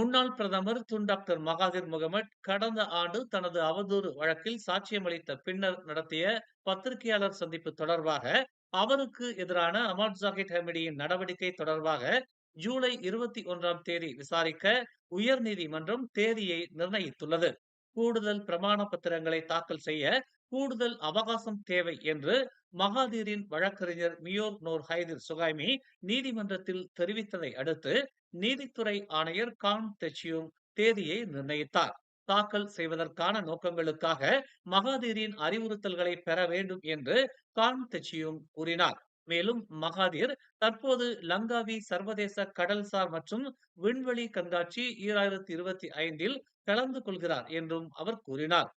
முன்னாள் பிரதமர் doctor Mahathir Mohamad கடந்த ஆண்டு தனது அவதூறு வழக்கில் சாட்சியமளித்த பின்னர் நடத்திய பத்திரிகையாளர் சந்திப்பு தொடர்பாக அவருக்கு எதிரான அமாட் ஜாகித் ஹமிடியின் நடவடிக்கை தொடர்பாக ஜூலை 21ஆம் தேதி விசாரிக்க உயர்நீதிமன்றம் தேதியை நிர்ணயித்துள்ளது. கூடுதல் பிரமாண பத்திரங்களை தாக்கல் செய்ய கூடுதல் அவகாசம் தேவை என்று மகாதீரின் வழக்கறிஞர் மியோர் நோர் ஹைதிர் சுகாய்மி நீதிமன்றத்தில் தெரிவித்ததை அடுத்து நீதித்துறை ஆணையர் கான் தெச்சியும் தேதியை நிர்ணயித்தார். தாக்கல் செய்வதற்கான நோக்கங்களுக்காக மகாதீரின் அறிவுறுத்தல்களை பெற வேண்டும் என்று கான் தெச்சியும் கூறினார். மேலும் மகாதீர் தற்போது லங்காவி சர்வதேச கடல்சார் மற்றும் விண்வெளி கண்காட்சி 2025இல் கலந்து கொள்கிறார் என்றும் அவர் கூறினார்.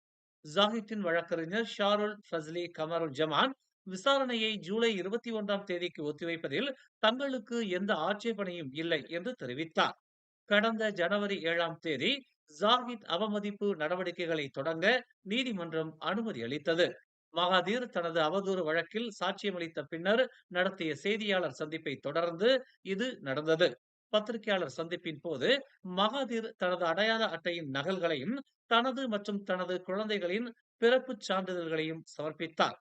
ஜாகித்தின் வழக்கறிஞர் ஷாருல் ஃபஸ்லி கமருல் ஜமான் விசாரணையை ஜூலை 21ஆம் தேதிக்கு ஒத்திவைப்பதில் தங்களுக்கு எந்த ஆட்சேபனையும் இல்லை என்று தெரிவித்தார். கடந்த ஜனவரி 7ஆம் தேதி ஜாகித் அவமதிப்பு நடவடிக்கைகளை தொடங்க நீதிமன்றம் அனுமதி அளித்தது. மகாதீர் தனது அவதூறு வழக்கில் சாட்சியமளித்த பின்னர் நடத்திய செய்தியாளர் சந்திப்பை தொடர்ந்து இது நடந்தது. பத்திரிகையாளர் சந்திப்பின் போது மகாதீர் தனது அடையாள அட்டையின் நகல்களையும் தனது மற்றும் தனது குழந்தைகளின் பிறப்புச் சான்றிதழ்களையும் சமர்ப்பித்தார்.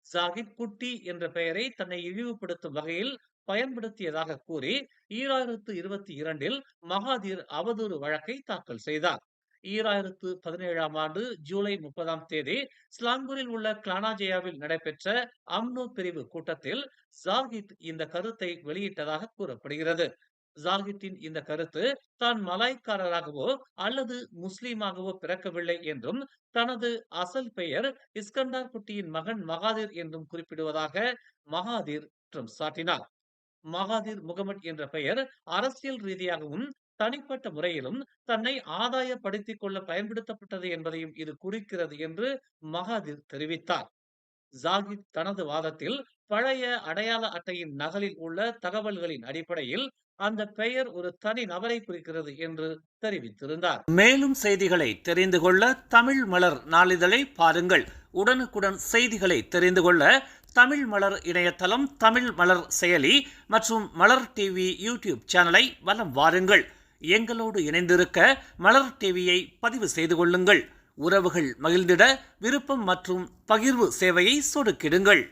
ஜாகித் குட்டி என்ற பெயரை தன்னை இழிவுபடுத்தும் வகையில் பயன்படுத்தியதாக கூறி 2022இல் மகாதீர் அவதூறு வழக்கை தாக்கல் செய்தார். 2017ஆம் ஆண்டு ஜூலை 30ஆம் தேதி ஸ்லாங்கூரில் உள்ள கிளானாஜயாவில் நடைபெற்ற அம்னோ பிரிவு கூட்டத்தில் ஜாகித் இந்த கருத்தை வெளியிட்டதாக கூறப்படுகிறது. ஜாகித்தின் இந்த கருத்து தான் மலாய்க்காரராகவோ அல்லது முஸ்லீமாகவோ பிறக்கவில்லை என்றும் தனது அசல் பெயர் இஸ்கண்டார் குட்டியின் மகன் மகாதீர் என்றும் குறிப்பிடுவதாக மகாதீர் குற்றம் சாட்டினார். மகாதீர் முகமது என்ற பெயர் அரசியல் ரீதியாகவும் தனிப்பட்ட முறையிலும் தன்னை ஆதாயப்படுத்திக் கொள்ள பயன்படுத்தப்பட்டது என்பதையும் இது குறிக்கிறது என்று மகாதீர் தெரிவித்தார். ஜாகித் தனது வாதத்தில் பழைய அடையாள அட்டையின் நகலில் உள்ள தகவல்களின் அடிப்படையில் அந்த பெயர் ஒரு தனி நபரை குறிக்கிறது என்று தெரிவித்திருந்தார். மேலும் செய்திகளை தெரிந்து கொள்ள தமிழ் மலர் நாளிதழை பாருங்கள். உடனுக்குடன் செய்திகளை தெரிந்து கொள்ள தமிழ் மலர் இணையதளம், தமிழ் மலர் செயலி மற்றும் மலர் டிவி யூடியூப் சேனலை வலம் வாருங்கள். எங்களோடு இணைந்திருக்க மலர் டிவியை பதிவு செய்து கொள்ளுங்கள். உறவுகள் மகிழ்ந்திட விருப்பம் மற்றும் பகிர்வு சேவையை சொடுக்கிடுங்கள்.